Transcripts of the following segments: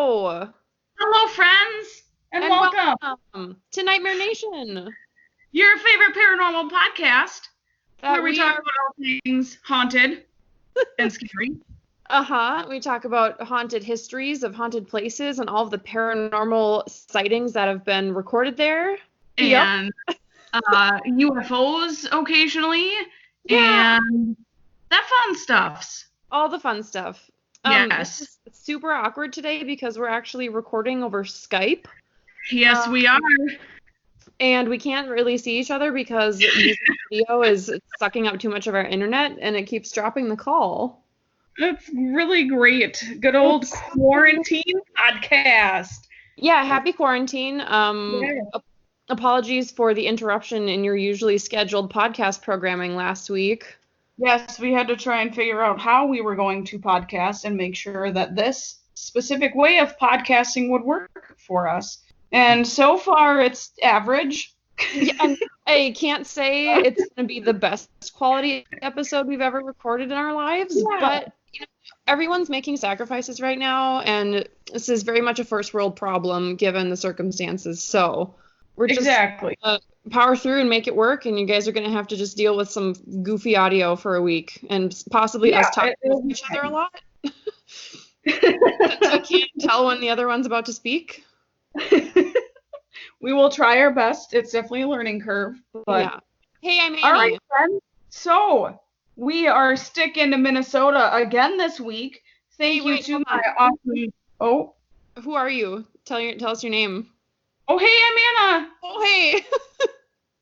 Hello! Hello, friends, and welcome to Nightmare Nation. your favorite paranormal podcast, where we talk about all things haunted and scary. We talk about haunted histories of haunted places and all of the paranormal sightings that have been recorded there. And UFOs occasionally, and that fun stuffs. All the fun stuff. Yes. This is super awkward today because we're actually recording over Skype. Yes, we are. And we can't really see each other because using video is sucking up too much of our internet and it keeps dropping the call. That's really great. Good old quarantine podcast. Yeah, happy quarantine. Apologies for the interruption in your usually scheduled podcast programming last week. Yes, we had to try and figure out how we were going to podcast and make sure that this specific way of podcasting would work for us. And so far, it's average. Yeah, and I can't say it's going to be the best quality episode we've ever recorded in our lives, but everyone's making sacrifices right now, and this is very much a first world problem given the circumstances. So we're just power through and make it work, and you guys are going to have to just deal with some goofy audio for a week, and possibly us talking to each other a lot. I can't tell when the other one's about to speak. We will try our best. It's definitely a learning curve. But yeah. Hey, I'm Annie. All right, friends. So we are sticking to Minnesota again this week. Thank you to my awesome. Oh. Who are you? Tell us your name. Oh, hey, I'm Anna. Oh, hey.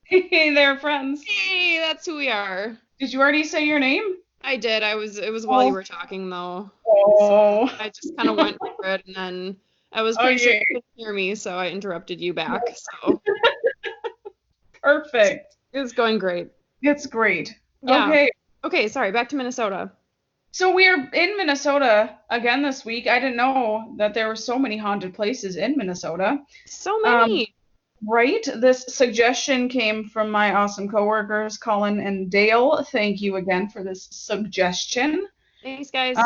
Hey there, friends. Hey, that's who we are. Did you already say your name? I did. It was while you were talking, though. Oh. So I just kind of went for it, and then I was pretty sure you couldn't hear me, so I interrupted you back. So perfect. It's going great. It's great. Yeah. Okay, sorry, back to Minnesota. So we are in Minnesota again this week. I didn't know that there were so many haunted places in Minnesota. So many. Right? This suggestion came from my awesome coworkers, Colin and Dale. Thank you again for this suggestion. Thanks, guys.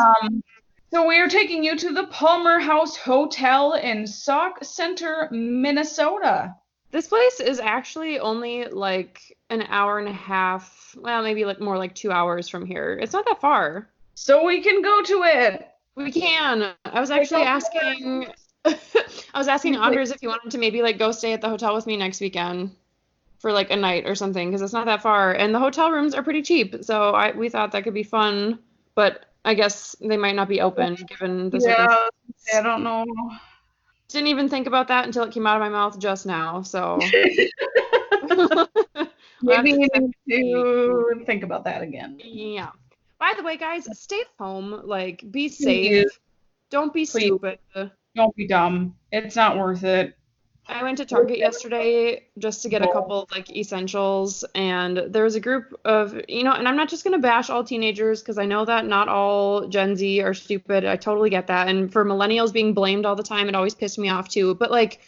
So we are taking you to the Palmer House Hotel in Sauk Centre, Minnesota. This place is actually only like an hour and a half, well, maybe like more like 2 hours from here. It's not that far. So we can go to it. We can. I was actually asking Anders if you wanted to maybe like go stay at the hotel with me next weekend for like a night or something, because it's not that far, and the hotel rooms are pretty cheap. So we thought that could be fun, but I guess they might not be open given the circumstances. I don't know. Didn't even think about that until it came out of my mouth just now. So maybe you need to think about that again. Yeah. By the way, guys, stay home. Like, be safe. Don't be stupid. Don't be dumb. It's not worth it. I went to Target yesterday just to get a couple of, like, essentials, and there was a group of, and I'm not just going to bash all teenagers, because I know that not all Gen Z are stupid. I totally get that. And for millennials being blamed all the time, it always pissed me off, too. But, like,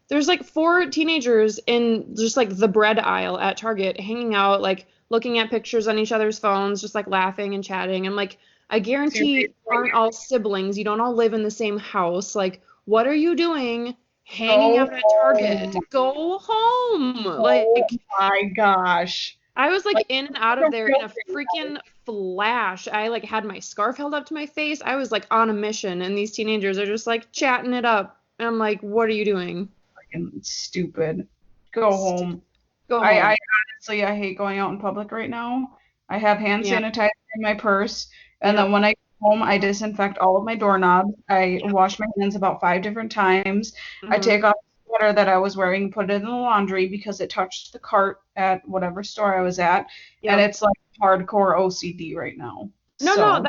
there's, like, 4 teenagers in just, like, the bread aisle at Target hanging out, like, looking at pictures on each other's phones, just, like, laughing and chatting. And, like, I guarantee aren't all siblings. You don't all live in the same house. Like, what are you doing hanging out at Target? Go home. Like, oh my gosh. I was like in and out of there in a freaking flash. I like had my scarf held up to my face. I was like on a mission, and these teenagers are just like chatting it up. And I'm like, what are you doing? Fucking stupid. Go home. Go home. I honestly, I hate going out in public right now. I have hand sanitizer in my purse, and then when I home, I disinfect all of my doorknobs. I wash my hands about 5 different times. I take off the sweater that I was wearing, put it in the laundry because it touched the cart at whatever store I was at, and it's like hardcore OCD right now. No,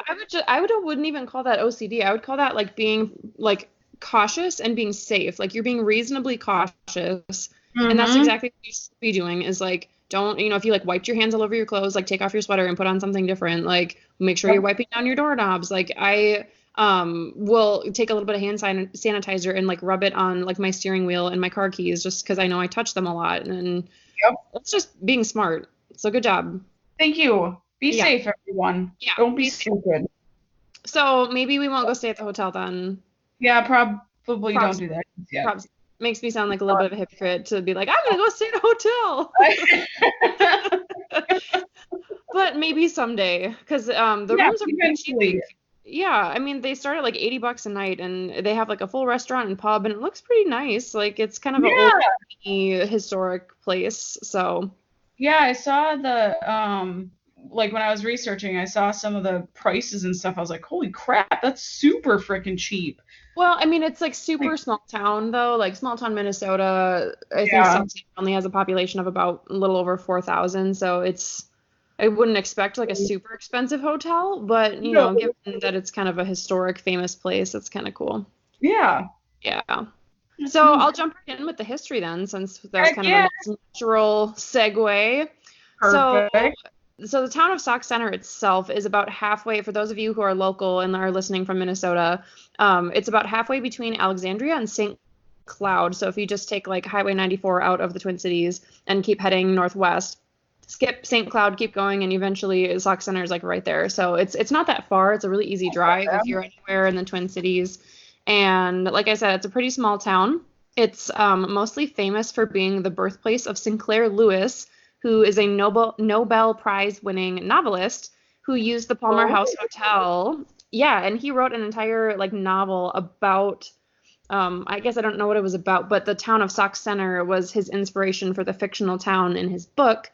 I wouldn't even call that OCD. I would call that like being like cautious and being safe. Like you're being reasonably cautious, and that's exactly what you should be doing. Is like don't, if you like wiped your hands all over your clothes, like take off your sweater and put on something different. Like make sure you're wiping down your doorknobs. Like I will take a little bit of hand sanitizer and like rub it on like my steering wheel and my car keys just because I know I touch them a lot. And it's just being smart. So good job. Thank you. Be safe, everyone. Don't be stupid. So maybe we won't go stay at the hotel then. Yeah, Probably don't Props, do that yet. props makes me sound like a little bit of a hypocrite to be like, I'm gonna go stay at a hotel. But maybe someday, because the Yeah, rooms are pretty cheap. eventually. Yeah, I mean they start at like $80 a night, and they have like a full restaurant and pub, and it looks pretty nice. Like it's kind of an old Yeah. historic place. So Yeah, I saw the like when I was researching, I saw some of the prices and stuff. I was like, holy crap, that's super freaking cheap. well, I mean it's like Like, super small town though, like small town Minnesota. I think yeah. Sauk Centre only has a population of about a little over 4,000, so it's I wouldn't expect like a super expensive hotel, but No. given that it's kind of a historic, famous place, that's kind of cool. Yeah. Yeah. That's So neat. I'll jump right in with the history then, since that was Heck kind of a yeah. nice natural segue. So, Perfect. so the town of Sauk Centre itself is about halfway, for those of you who are local and are listening from Minnesota, it's about halfway between Alexandria and St. Cloud. So if you just take like Highway 94 out of the Twin Cities and keep heading northwest, skip St. Cloud, keep going, and eventually Sauk Centre is like right there. So it's not that far. It's a really easy drive if you're anywhere in the Twin Cities. And like I said, it's a pretty small town. It's mostly famous for being the birthplace of Sinclair Lewis, who is a Nobel Prize winning novelist who used the Palmer Oh. House Hotel. Yeah, and he wrote an entire like novel about I guess I don't know what it was about, but the town of Sauk Centre was his inspiration for the fictional town in his book,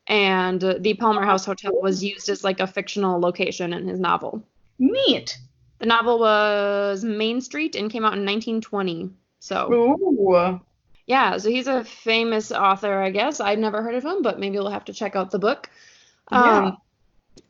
and the Palmer House Hotel was used as like a fictional location in his novel. Neat. The novel was Main Street and came out in 1920. So, Ooh. yeah, so he's a famous author, I guess. I'd never heard of him, but maybe we'll have to check out the book. Yeah. Um,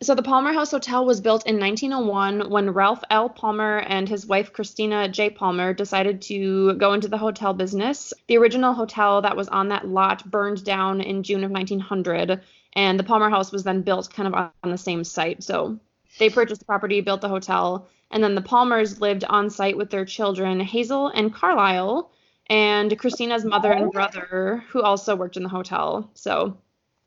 so the Palmer House Hotel was built in 1901 when Ralph L. Palmer and his wife Christina J. Palmer decided to go into the hotel business. The original hotel that was on that lot burned down in June of 1900, and the Palmer House was then built kind of on the same site. So they purchased the property, built the hotel, and then the Palmers lived on site with their children, Hazel and Carlisle, and Christina's mother and brother, who also worked in the hotel. So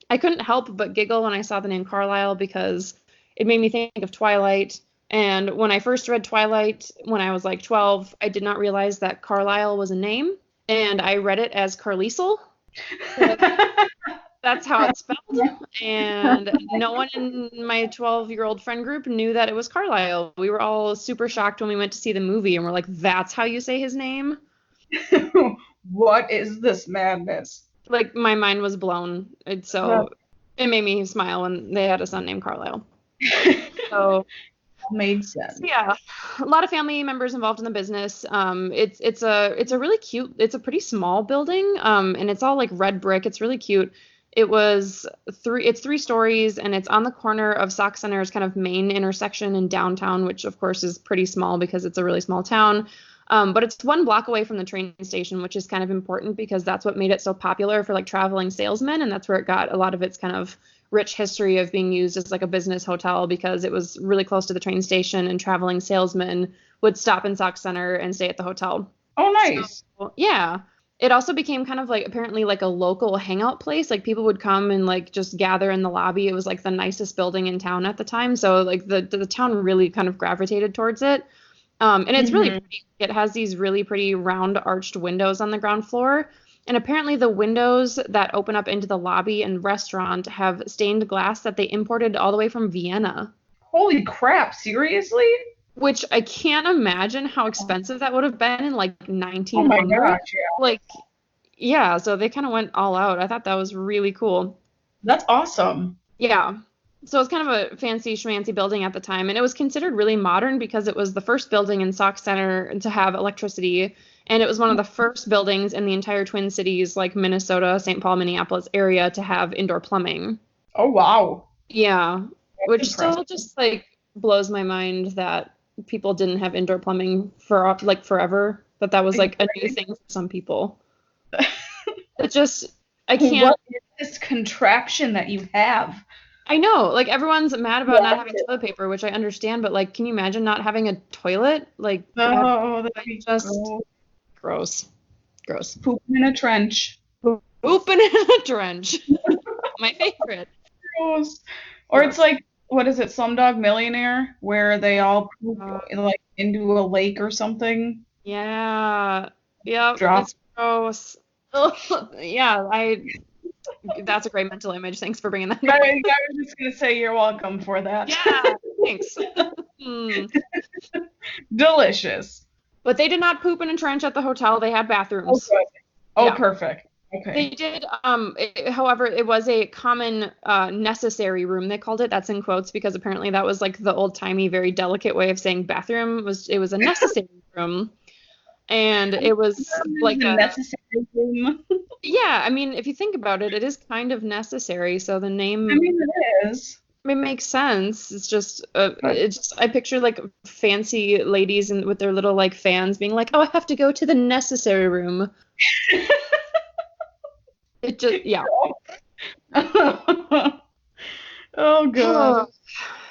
I couldn't help but giggle when I saw the name Carlisle because it made me think of Twilight. And when I first read Twilight when I was like 12, I did not realize that Carlisle was a name, and I read it as Carlisle. So that's how it's spelled. And no one in my 12-year-old friend group knew that it was Carlisle. We were all super shocked when we went to see the movie, and we're like, that's how you say his name? What is this madness? Like, my mind was blown. That So it made me smile when they had a son named Carlisle. So made sense. yeah, a lot of family members involved in the business. It's a really cute. It's a pretty small building. And it's all like red brick. It's really cute. It's 3 stories, and it's on the corner of Sauk Center's kind of main intersection in downtown, which of course is pretty small because it's a really small town. But it's 1 block away from the train station, which is kind of important because that's what made it so popular for like traveling salesmen, and that's where it got a lot of its kind of rich history of being used as like a business hotel because it was really close to the train station, and traveling salesmen would stop in Sauk Centre and stay at the hotel. Oh, nice. So, yeah. It also became kind of like apparently like a local hangout place. Like people would come and like just gather in the lobby. It was like the nicest building in town at the time. So like the town really kind of gravitated towards it. And it's really pretty. It has these really pretty round arched windows on the ground floor. And apparently the windows that open up into the lobby and restaurant have stained glass that they imported all the way from Vienna, Holy crap, seriously? which I can't imagine how expensive that would have been in like Oh my 1900. gosh, yeah. Like, yeah, so they kind of went all out. I thought that was really cool. That's awesome. Yeah. So it's kind of a fancy schmancy building at the time, and it was considered really modern because it was the first building in Sauk Centre to have electricity, and it was one of the first buildings in the entire Twin Cities, like Minnesota, St. Paul, Minneapolis area, to have indoor plumbing. Oh wow. Yeah, which That's still impressive. just like blows my mind that people didn't have indoor plumbing for like forever, but that was like a new thing for some people. It just, I can't. What is this contraption that you have? I know, like everyone's mad about not Yeah. having toilet paper, which I understand, but like, can you imagine not having a toilet? Like, Oh, that'd be just gross, gross. pooping in a trench. Pooping in a trench, my favorite. Gross. Or it's like, what is it, Slumdog Millionaire, where they all poop Uh, like into a lake or something? Yeah. Yep. Drop. It's gross. Ugh, yeah, that's a great mental image. Thanks for bringing that I, up. I was just gonna say you're welcome for that. Yeah, thanks. Hmm. Delicious. But they did not poop in a trench at the hotel. They had Oh, bathrooms. good. Oh, Yeah. perfect. They Okay. did, however, it was a common necessary room, they called it. That's in quotes because apparently that was like the old-timey, very delicate way of saying bathroom was it was a necessary room. And it was It's like a necessary room. yeah, I mean, if you think about it, it is kind of necessary. So the I name mean, it is. it makes sense. But I picture like fancy ladies and with their little like fans being like, "Oh, I have to go to the necessary room." It just yeah. oh god.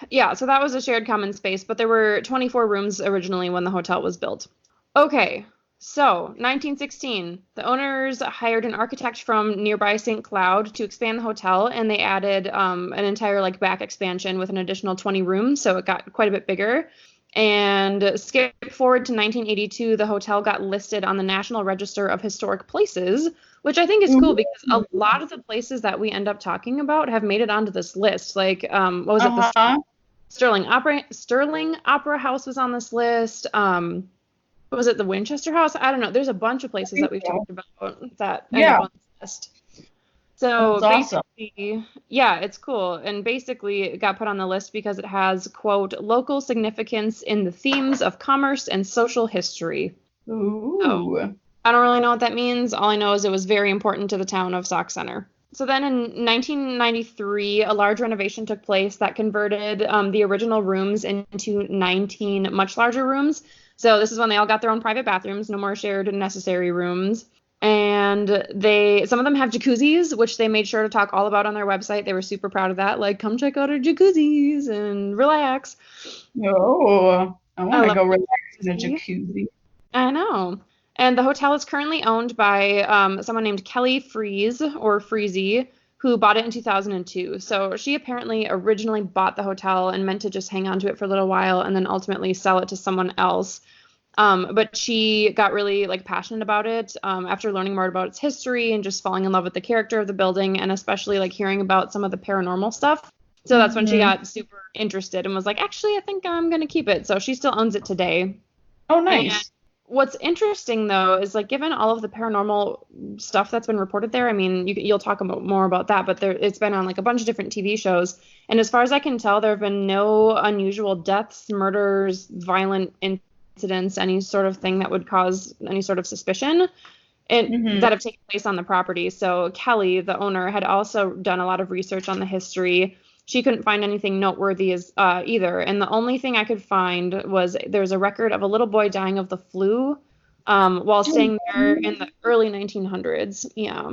Yeah, so that was a shared common space, but there were 24 rooms originally when the hotel was built. Okay, so 1916, the owners hired an architect from nearby St. Cloud to expand the hotel, and they added an entire like back expansion with an additional 20 rooms, so it got quite a bit bigger. And skip forward to 1982, the hotel got listed on the National Register of Historic Places, which I think is cool because a lot of the places that we end up talking about have made it onto this list. Like, what was it? The Uh-huh. Sterling Opera House was on this list. What was it? The Winchester House? I don't know. There's a bunch of I places think that we've so. talked about that end Yeah, up on this list. So that's awesome. basically, yeah, it's cool. And basically, it got put on the list because it has, quote, local significance in the themes of commerce and social history. So Ooh. I don't really know what that means. All I know is it was very important to the town of Sauk Centre. So then in 1993, a large renovation took place that converted the original rooms into 19 much larger rooms. So this is when they all got their own private bathrooms, no more shared necessary rooms. And some of them have jacuzzis, which they made sure to talk all about on their website. They were super proud of that. Like, come check out our jacuzzis and relax. Oh, I I want to love go relax in a jacuzzi. jacuzzi. I know. And the hotel is currently owned by someone named Kelly Freeze or Freezy, who bought it in 2002. So she apparently originally bought the hotel and meant to just hang on to it for a little while and then ultimately sell it to someone else. But she got really like passionate about it after learning more about its history and just falling in love with the character of the building and especially like hearing about some of the paranormal stuff. So that's when she Hmm. got super interested and was like, actually, I think I'm gonna keep it. So she still owns it today. Oh, And nice. what's interesting though is like given all of the paranormal stuff that's been reported there, I mean, you'll talk about more about that, but it's been on like a bunch of different TV shows. And as far as I can tell, there have been no unusual deaths, murders, violent incidents, any sort of thing that would cause any sort of suspicion Hmm. that have taken place on the property. So Kelly, the owner, had also done a lot of research on the history. She couldn't find anything noteworthy either. And the only thing I could find was there's a record of a little boy dying of the flu while staying there in the early 1900s. Yeah.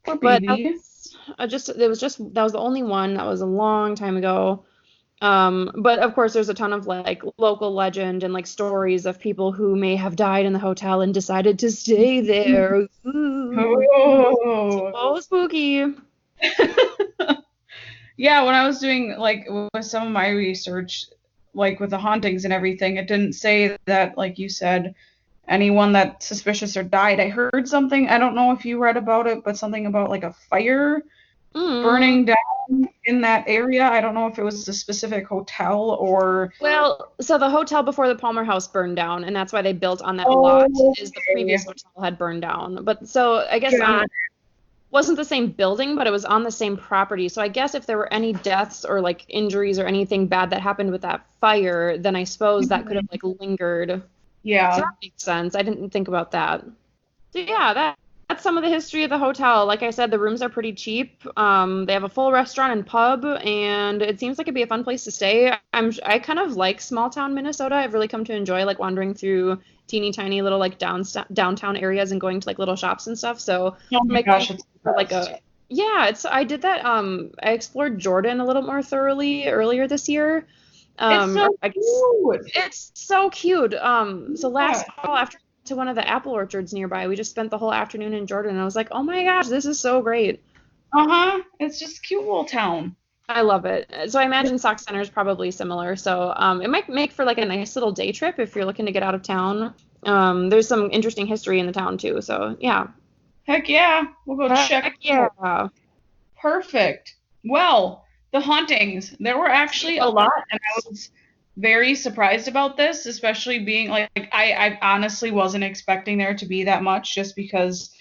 Poor But baby. that was the only one. That was a long time ago. But of course, there's a ton of like local legend and like stories of people who may have died in the hotel and decided to stay there. Ooh, Oh. so spooky. Yeah, when I was doing like with some of my research, like with the hauntings and everything, it didn't say that, like you said, anyone that suspicious or died. I heard something, I don't know if you read about it, but something about like a fire Mm. burning down in that area. I don't know if it was a specific hotel or. Well, so the hotel before the Palmer House burned down, and that's why they built on that lot, is the previous Okay. hotel had burned down. But so I guess on God. wasn't the same building, but it was on the same property. So I guess if there were any deaths or like injuries or anything bad that happened with that fire, then I suppose that could have like lingered. So Yeah. that makes sense. I didn't think about that. So yeah, that's some of the history of the hotel. Like I said, the rooms are pretty cheap. They have a full restaurant and pub, and it seems like it'd be a fun place to stay. I kind of like small town Minnesota. I've really come to enjoy like wandering through teeny tiny little like downtown areas and going to like little shops and stuff. So Oh I'm my excited gosh, it's the for like best. yeah, it's I did that. I explored Jordan a little more thoroughly earlier this year. It's Or so I guess cute. it's so cute. So Yeah. last fall after to one of the apple orchards nearby, we just spent the whole afternoon in Jordan. And I was like, oh my gosh, this is so great. Uh-huh. It's just a cute little town. I love it. So I imagine Sauk Centre is probably similar. So it might make for like a nice little day trip if you're looking to get out of town. There's some interesting history in the town too. So yeah. Heck yeah, we'll go check Heck it out. yeah. Perfect. Well, the hauntings, there were actually a lot, and I was very surprised about this, especially being like I honestly wasn't expecting there to be that much just because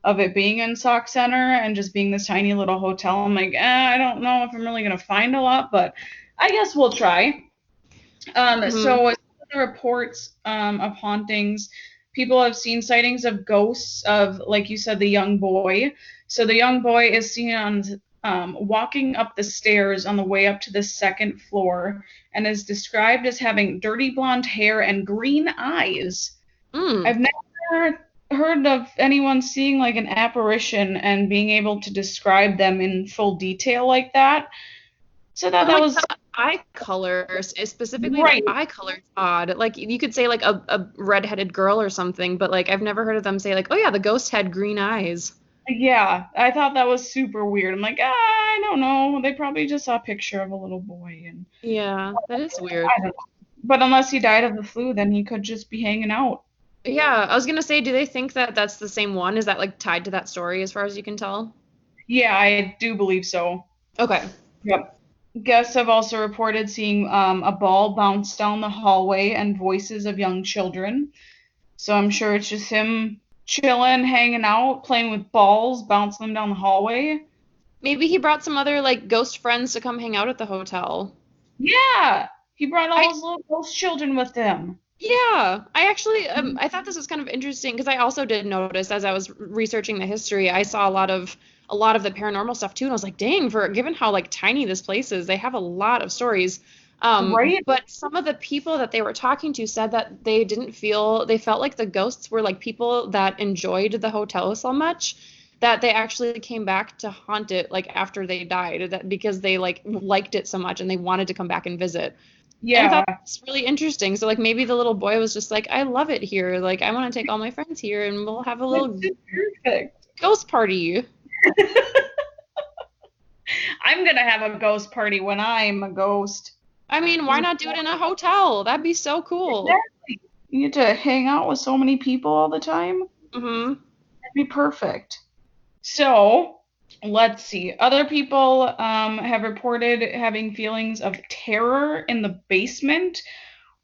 of it being in Sauk Centre and just being this tiny little hotel. I'm like, I don't know if I'm really gonna find a lot, but I guess we'll try. Mhm. So the reports of hauntings, people have seen sightings of ghosts of, like you said, the young boy. So the young boy is seen on walking up the stairs on the way up to the second floor and is described as having dirty blonde hair and green eyes. Mm. I've never heard of anyone seeing like an apparition and being able to describe them in full detail like that. So And that like was the eye colors, specifically the right. eye color is odd. Like you could say like a redheaded girl or something, but like I've never heard of them say like, oh yeah, the ghost had green eyes. Yeah, I thought that was super weird. I'm like, I don't know. They probably just saw a picture of a little boy, and Yeah, that is weird. I don't know. But unless he died of the flu, then he could just be hanging out. Yeah, I was gonna say, do they think that that's the same one? Is that like tied to that story as far as you can tell? Yeah, I do believe so. Okay. Yep. Guests have also reported seeing a ball bounce down the hallway and voices of young children. So I'm sure it's just him chilling, hanging out, playing with balls, bouncing them down the hallway. Maybe he brought some other like ghost friends to come hang out at the hotel. Yeah, he brought I all his little ghost children with him. Yeah, I actually I thought this was kind of interesting because I also did notice as I was researching the history, I saw a lot of the paranormal stuff too, and I was like, dang, for given how like tiny this place is, they have a lot of stories. Right? But some of the people that they were talking to said that they felt like the ghosts were like people that enjoyed the hotel so much that they actually came back to haunt it like after they died, that because they like liked it so much and they wanted to come back and visit. And I Yeah. thought that's really interesting. So like maybe the little boy was just like, I love it here. Like I want to take all my friends here and we'll have a It's little just perfect. ghost party. I'm gonna have a ghost party when I'm a ghost. I mean, why not do it in a hotel? That'd be so cool. Exactly. You get to hang out with so many people all the time. Hmm. That'd be perfect. So, let's see. Other people have reported having feelings of terror in the basement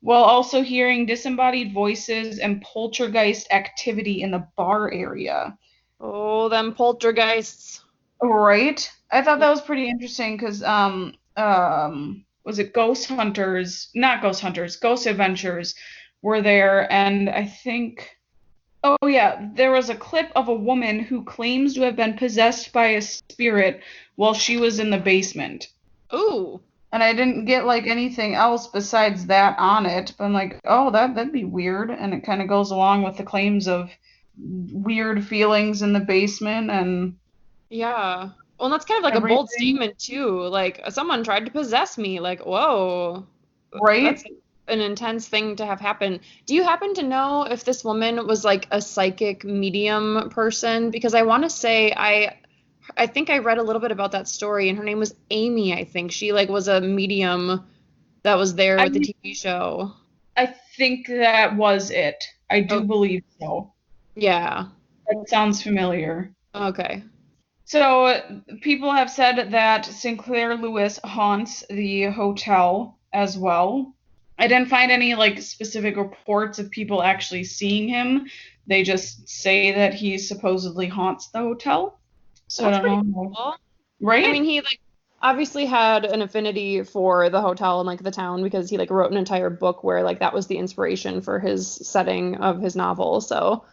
while also hearing disembodied voices and poltergeist activity in the bar area. Oh, them poltergeists. Right. I thought that was pretty interesting because was it Ghost Hunters? Not Ghost Hunters, Ghost Adventures were there, and I think oh yeah, there was a clip of a woman who claims to have been possessed by a spirit while she was in the basement. Ooh. And I didn't get like anything else besides that on it, but I'm like, oh, that'd be weird, and it kind of goes along with the claims of weird feelings in the basement and Yeah. Well, that's kind of like a bold everything. statement too. Like someone tried to possess me. Like, whoa. That's Right? an intense thing to have happen. Do you happen to know if this woman was like a psychic medium person? Because I want to say I think I read a little bit about that story and her name was Amy, I think. She like was a medium that was there I with the TV show. I think that was it. I do Oh, believe so. yeah. That sounds familiar. Okay. So people have said that Sinclair Lewis haunts the hotel as well. I didn't find any like specific reports of people actually seeing him. They just say that he supposedly haunts the hotel. So I That's pretty don't know. cool. I Right? mean, he like obviously had an affinity for the hotel and like the town because he like wrote an entire book where like that was the inspiration for his setting of his novel. So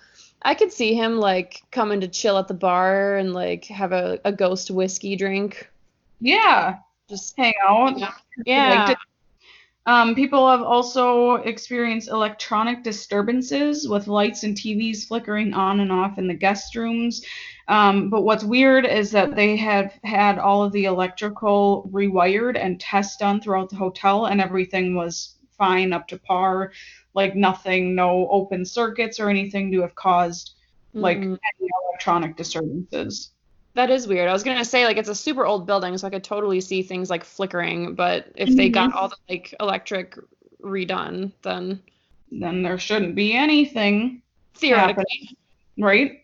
I could see him like coming to chill at the bar and like have a ghost whiskey drink. Yeah. Just Hang out. yeah. He liked Yeah. it. People have also experienced electronic disturbances with lights and TVs flickering on and off in the guest rooms. But what's weird is that they have had all of the electrical rewired and tests done throughout the hotel, and everything was fine up to par. Like nothing, no open circuits or anything to have caused like Mm. any electronic disturbances. That is weird. I was gonna say like it's a super old building, so I could totally see things like flickering, but if they got Mhm. all the like electric redone, then then there shouldn't be anything happening, Theoretically. right?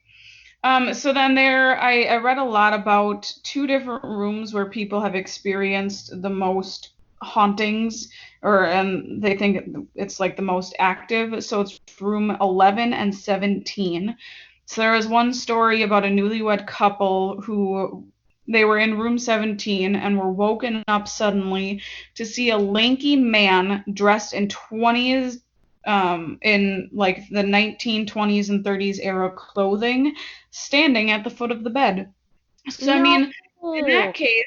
So then I read a lot about two different rooms where people have experienced the most hauntings, and they think it's like the most active. So it's room 11 and 17. So there was one story about a newlywed couple who they were in room 17 and were woken up suddenly to see a lanky man dressed in 20s in like the 1920s and 30s era clothing standing at the foot of the bed. So, I No. mean, in that case,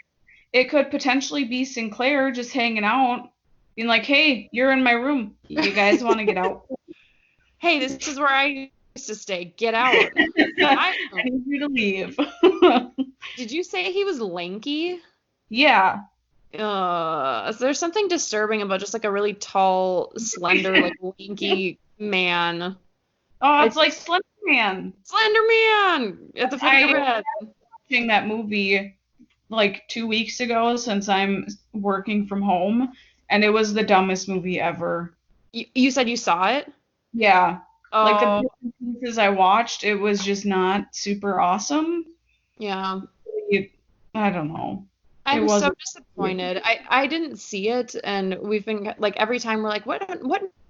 it could potentially be Sinclair just hanging out, being like, hey, you're in my room. You guys want to get out? Hey, this is where I used to stay. Get out. I need you to leave. Did you say he was lanky? Yeah. There's something disturbing about just like a really tall, slender, like lanky man. Oh, it's like Slender Man. Slender Man at the foot of your bed. I was watching that movie like 2 weeks ago since I'm working from home, and it was the dumbest movie ever. You said you saw it? Yeah. Like the Oh, bits and pieces I watched, it was just not super awesome. yeah. I don't know. It I'm so wasn't. disappointed. I didn't see it, and we've been like every time we're like, what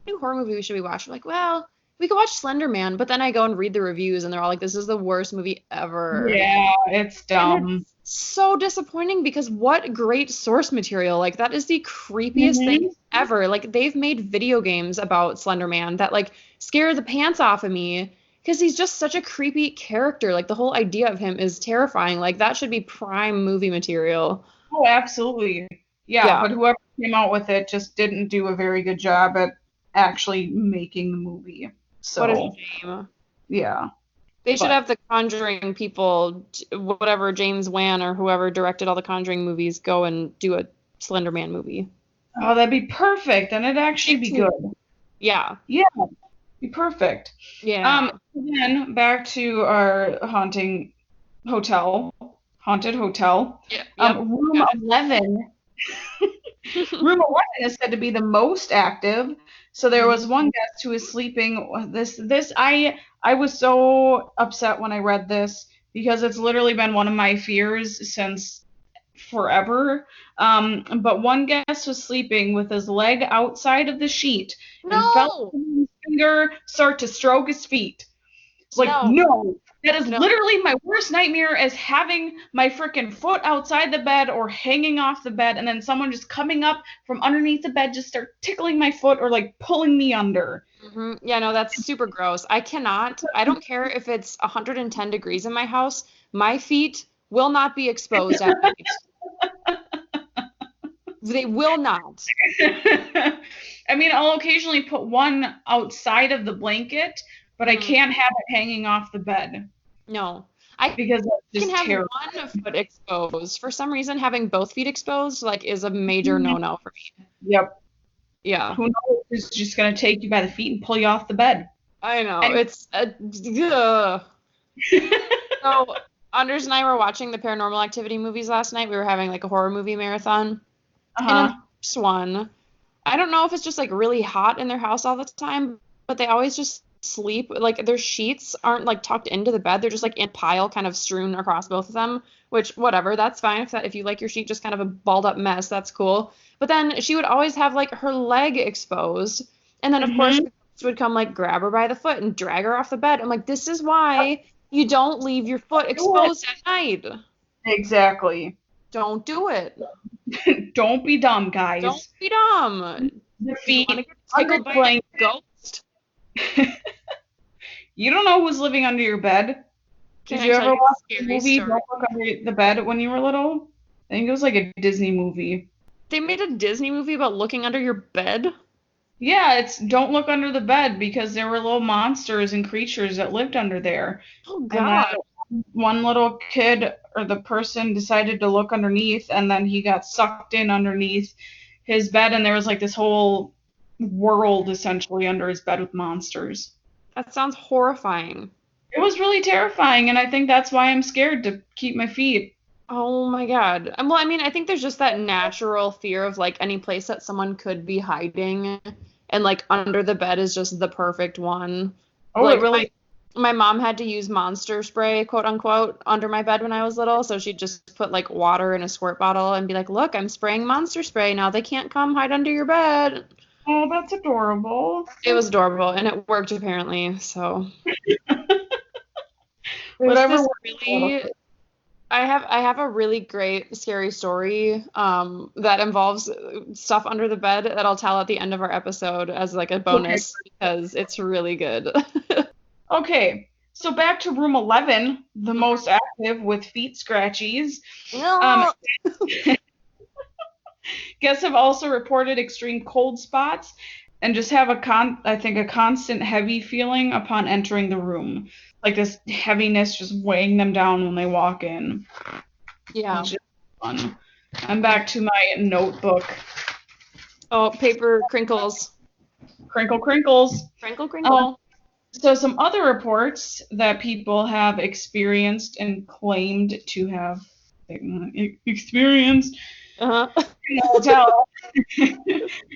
new horror movie should we watch? We're like, well, we could watch Slender Man, but then I go and read the reviews, and they're all like, this is the worst movie ever. Yeah, it's And dumb. it's so disappointing because what great source material. Like that is the creepiest Hmm. thing ever. Like they've made video games about Slender Man that like scare the pants off of me because he's just such a creepy character. Like the whole idea of him is terrifying. Like that should be prime movie material. Oh, absolutely. Yeah, Yeah. but whoever came out with it just didn't do a very good job at actually making the movie. What a So, shame. yeah. They should But have the Conjuring people, whatever James Wan or whoever directed all the Conjuring movies, go and do a Slender Man movie. oh, that'd be perfect, and it'd actually Me be too. good. Yeah. Yeah, be perfect. Yeah. Then back to our haunted hotel. Yeah. Yep. Room Got 11. it. Room 11 is said to be the most active. So there Mhm. was one guest who was sleeping. I was so upset when I read this because it's literally been one of my fears since forever. But one guest was sleeping with his leg outside of the sheet and felt No. his finger start to stroke his feet. It's like, No. no, that is No. literally my worst nightmare is having my freaking foot outside the bed or hanging off the bed and then someone just coming up from underneath the bed just start tickling my foot or like pulling me under. Yeah, no, that's super gross. I cannot. I don't care if it's 110 degrees in my house. My feet will not be exposed at night. They will not. I mean, I'll occasionally put one outside of the blanket, but I Mhm. can't have it hanging off the bed No. I because that's can just have terrible. one foot exposed. For some reason, having both feet exposed like is a major no-no for me. Yep. Yeah, Who knows who's just going to take you by the feet and pull you off the bed? I know. Anyway. It's ugh. So Anders and I were watching the Paranormal Activity movies last night. We were having like a horror movie marathon. And in the Uh-huh. first one, I don't know if it's just like really hot in their house all the time, but they always just sleep. Like their sheets aren't like tucked into the bed. They're just like in a pile kind of strewn across both of them, which whatever, that's fine. If you like your sheet just kind of a balled up mess, that's cool. But then she would always have like her leg exposed. And then of course Mm-hmm. the ghost would come like grab her by the foot and drag her off the bed. I'm like, this is why you don't leave your foot Do it. exposed at night. Exactly. Don't do it. Don't be dumb, Don't guys. be dumb. The You feet want to get under tickled the by a blanket. ghost? You don't know who's living under your bed. Can Did I you tell ever you watch a the scary movie story? Don't Look Under the Bed when you were little? I think it was like a Disney movie. They made a Disney movie about looking under your bed? Yeah, it's Don't Look Under the Bed because there were little monsters and creatures that lived under there. Oh And then God. one little kid or the person decided to look underneath and then he got sucked in underneath his bed and there was like this whole world essentially under his bed with monsters. That sounds horrifying. It was really terrifying and I think that's why I'm scared to keep my feet. Oh my God. Well, I mean, I think there's just that natural fear of like any place that someone could be hiding and like under the bed is just the perfect one. Oh, it Like really. my mom had to use Monster spray, quote unquote, under my bed when I was little, so she'd just put like water in a squirt bottle and be like, "Look, I'm spraying Monster spray. Now they can't come hide under your bed." Oh, that's adorable. It was adorable, and it worked apparently. So there's Whatever this works. really I have a really great scary story that involves stuff under the bed that I'll tell at the end of our episode as like a Okay. bonus because it's really good. Okay. So back to room 11, the most active with feet scratchies. Um, No. Guests have also reported extreme cold spots and just have I think a constant heavy feeling upon entering the room. Like this heaviness just weighing them down when they walk in. Yeah. Which is fun. I'm back to my notebook. Oh, paper crinkles. Crinkle crinkles. Crinkle, Um, crinkle. so some other reports that people have experienced and claimed to have experienced Uh-huh. in the hotel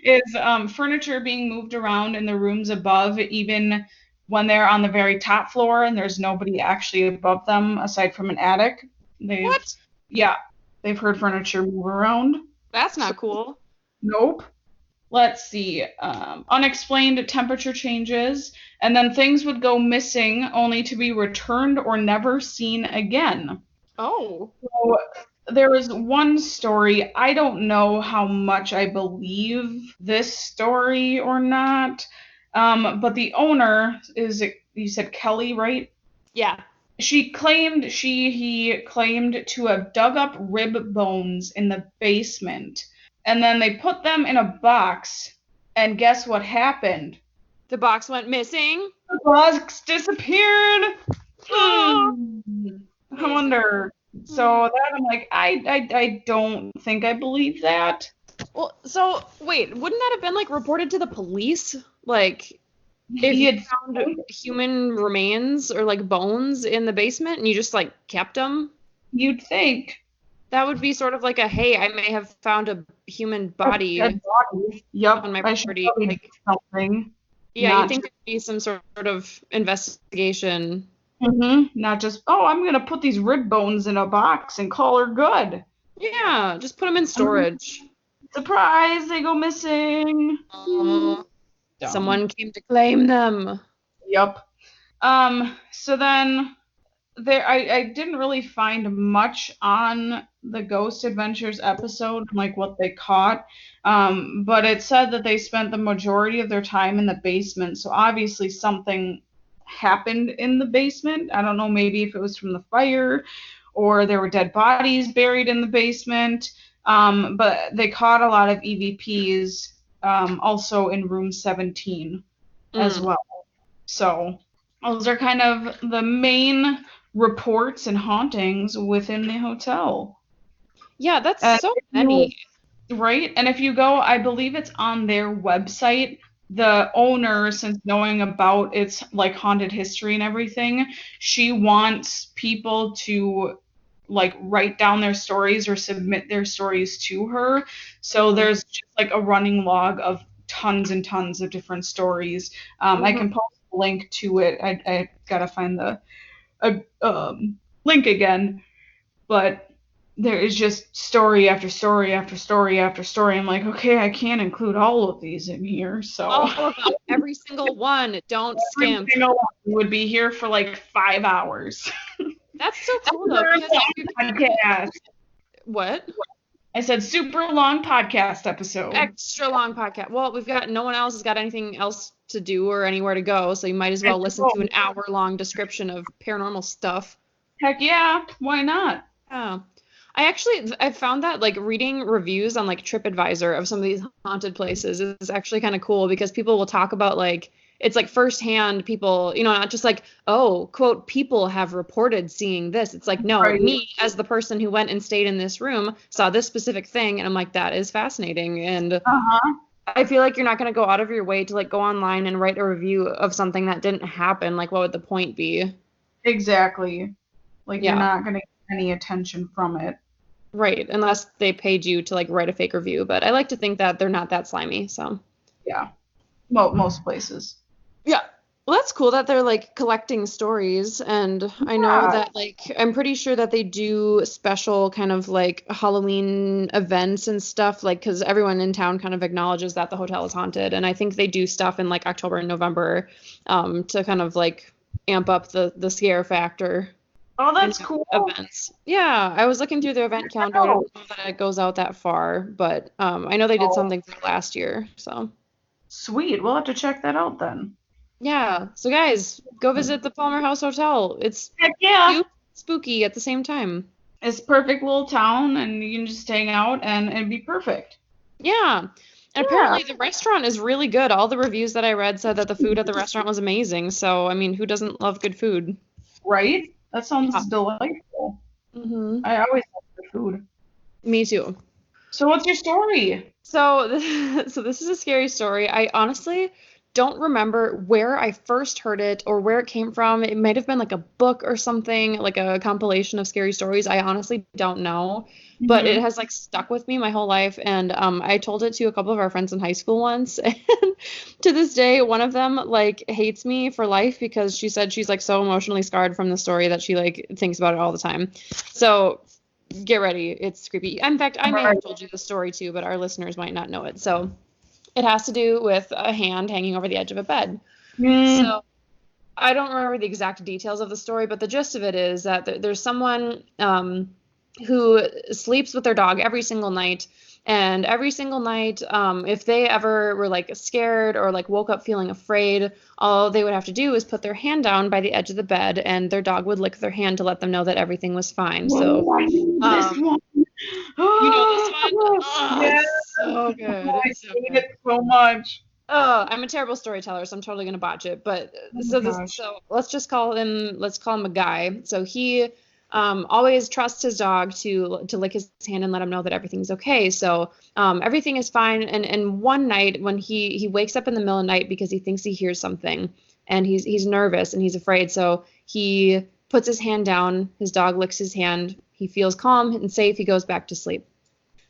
is furniture being moved around in the rooms above, even when they're on the very top floor and there's nobody actually above them aside from an attic. They've, What? yeah, they've heard furniture move around. That's So, not cool. nope. Let's see. Unexplained temperature changes, and then things would go missing only to be returned or never seen again. Oh. So there was one story. I don't know how much I believe this story or not. But the owner is, you said Kelly, right? Yeah. He claimed to have dug up rib bones in the basement. And then they put them in a box. And guess what happened? The box went missing. The box disappeared. Oh. I wonder. So that I'm like, I don't think I believe that. Well, so wait, wouldn't that have been like reported to the police? Like if He you had found human remains or like bones in the basement and you just like kept them, You'd think that would be sort of like a, hey, I may have found a human a body dead body. Yep, on my I should property. probably do Like, something. yeah, you'd Not think there'd be some sort of investigation. not just, oh, I'm gonna put these rib bones in a box and call her good. Yeah, just put them in storage. Surprise, they go missing. Oh, Dumb. someone came to claim them. Yep. So then I didn't really find much on the Ghost Adventures episode, like what they caught. But it said that they spent the majority of their time in the basement, so obviously something happened in the basement. I don't know, maybe if it was from the fire or there were dead bodies buried in the basement. But they caught a lot of EVPs also in room 17 as well. So those are kind of the main reports and hauntings within the hotel. Yeah, that's And so many. right? And if you go, I believe it's on their website. The owner, since knowing about its like haunted history and everything, she wants people to like write down their stories or submit their stories to her. So there's just like a running log of tons and tons of different stories. I can post a link to it. I gotta find the link again, but there is just story after story after story after story. I'm like, okay, I can't include all of these in here, so All of them, every single one. Don't every skimp. single one would be here for like 5 hours. That's so cool though. Because Podcast. what? I said super long podcast episode. Extra long podcast. Well, we've got no one else has got anything else to do or anywhere to go, so you might as well listen to an hour-long description of paranormal stuff. Heck yeah, why not? Yeah. I found that like reading reviews on like TripAdvisor of some of these haunted places is actually kind of cool because people will talk about like it's like firsthand people, not just like, oh, quote, people have reported seeing this. It's like, no, Right. me as the person who went and stayed in this room saw this specific thing. And I'm like, that is fascinating. And I feel like you're not going to go out of your way to like go online and write a review of something that didn't happen. Like, what would the point be? Exactly. Like Yeah. you're not gonna get any attention from it. Right. Unless they paid you to like write a fake review. But I like to think that they're not that slimy. So. Yeah. most places. Yeah. Well, that's cool that they're like collecting stories. And I know Yeah, that like I'm pretty sure that they do special kind of like Halloween events and stuff, like because everyone in town kind of acknowledges that the hotel is haunted. And I think they do stuff in like October and November to kind of like amp up the scare factor oh, and that's have cool. events. Yeah, I was looking through the event calendar. I Oh, don't know that it goes out that far, but I know they did oh, something for last year. So. sweet. We'll have to check that out then. Yeah. So guys, go visit the Palmer House Hotel. It's Heck yeah. cute, spooky at the same time. It's a perfect little town, and you can just hang out, and it'd be perfect. Yeah. And Yeah, apparently the restaurant is really good. All the reviews that I read said that the food at the restaurant was amazing. So, I mean, who doesn't love good food? right? That Yeah. sounds delightful. Hmm. I always love the food. Me too. So what's your story? So, so this is a scary story. I honestly don't remember where I first heard it or where it came from. It might have been like a book or something, like a compilation of scary stories. I honestly don't know, but it Hmm. has like stuck with me my whole life. And I told it to a couple of our friends in high school once, and to this day, one of them like hates me for life because she said she's like so emotionally scarred from the story that she like thinks about it all the time. So get ready. It's creepy. In fact, I may have told you the story too, but our listeners might not know it. So it has to do with a hand hanging over the edge of a bed. Mm. So I don't remember the exact details of the story, but the gist of it is that there's someone who sleeps with their dog every single night. And every single night, if they ever were like scared or like woke up feeling afraid, all they would have to do is put their hand down by the edge of the bed, and their dog would lick their hand to let them know that everything was fine. So, Whoa, I know this um, one. you know this one? Oh, Yeah, it's so good. I It's so hate good. it so much. Oh, I'm a terrible storyteller, so I'm totally gonna botch it. But Oh my gosh. so let's call him a guy. So he always trusts his dog to lick his hand and let him know that everything's okay. So everything is fine. And one night when he wakes up in the middle of the night because he thinks he hears something, and he's nervous and he's afraid. So he puts his hand down. His dog licks his hand. He feels calm and safe. He goes back to sleep.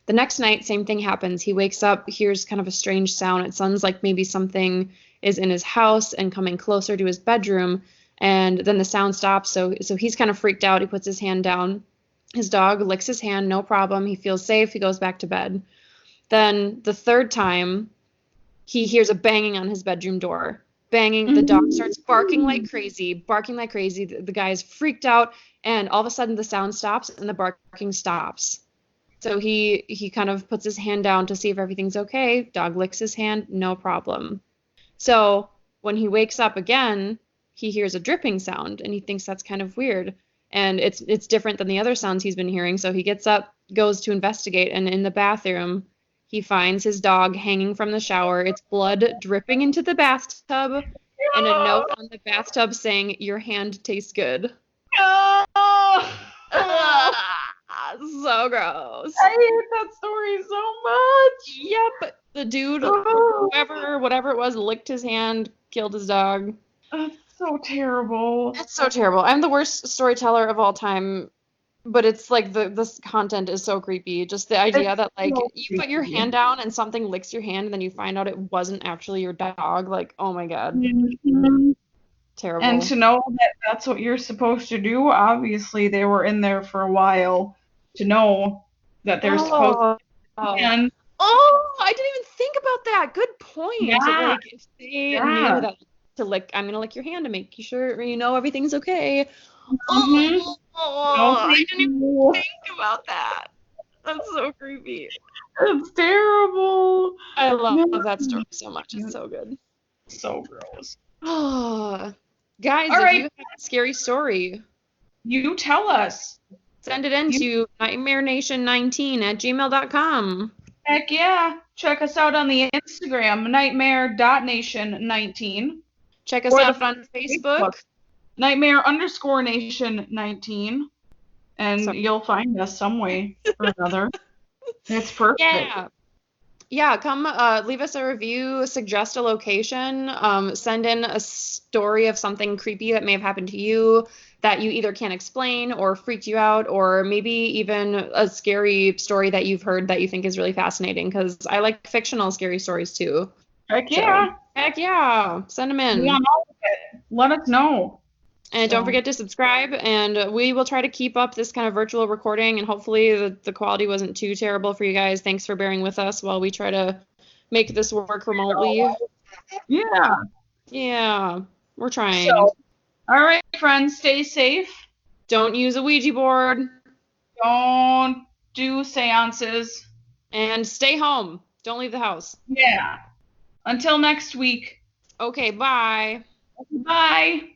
The next night, same thing happens. He wakes up, hears kind of a strange sound. It sounds like maybe something is in his house and coming closer to his bedroom. And then the sound stops. So he's kind of freaked out. He puts his hand down. His dog licks his hand, no problem. He feels safe. He goes back to bed. Then the third time, he hears a banging on his bedroom door. Banging. The dog starts barking like crazy, barking like crazy. The guy is freaked out, and all of a sudden the sound stops and the barking stops. So he kind of puts his hand down to see if everything's okay. Dog licks his hand, no problem. So when he wakes up again, he hears a dripping sound and he thinks that's kind of weird. And it's different than the other sounds he's been hearing. So he gets up, goes to investigate, and in the bathroom, he finds his dog hanging from the shower. It's blood dripping into the bathtub, and a note on the bathtub saying, "Your hand tastes good." Oh, So gross. I hate that story so much. Yep, the dude, Oh, whatever it was, licked his hand, killed his dog. that's so terrible. It's so terrible. I'm the worst storyteller of all time, but it's like this content is so creepy. Just the idea It's that like so you put your creepy. hand down and something licks your hand and then you find out it wasn't actually your dog. Like, oh my God, Mhm. And terrible. to know that that's what you're supposed to do, obviously they were in there for a while to know that they're supposed Oh, to. oh, And oh, I didn't even think about that. Good point. yeah, Like if they knew yeah. that to lick, I'm gonna lick your hand to make you sure you know everything's okay. Mm-hmm. No, Oh, I thank didn't even you. think about that. That's so creepy. It's terrible. I love No. that story so much. It's so good. So gross. Oh, guys, All if right, you have a scary story, you tell us. send it in You to nightmarenation19@gmail.com. heck yeah. Check us out on the Instagram, nightmare.nation19, Check us or the out on Facebook, Facebook. nightmare_nation19, So, and you'll find us some way or another. It's perfect. yeah. Yeah, come leave us a review, suggest a location, send in a story of something creepy that may have happened to you that you either can't explain or freaked you out, or maybe even a scary story that you've heard that you think is really fascinating, because I like fictional scary stories too. Heck So, yeah. heck yeah. Send them We in. want all of it. Let us know. And don't So, forget to subscribe, and we will try to keep up this kind of virtual recording, and hopefully the quality wasn't too terrible for you guys. Thanks for bearing with us while we try to make this work remotely. yeah. Yeah, we're So, trying. all right, friends, stay safe. Don't use a Ouija board, Don't do seances. and stay home. Don't leave the house. Yeah. Until next week. Okay, bye. Bye.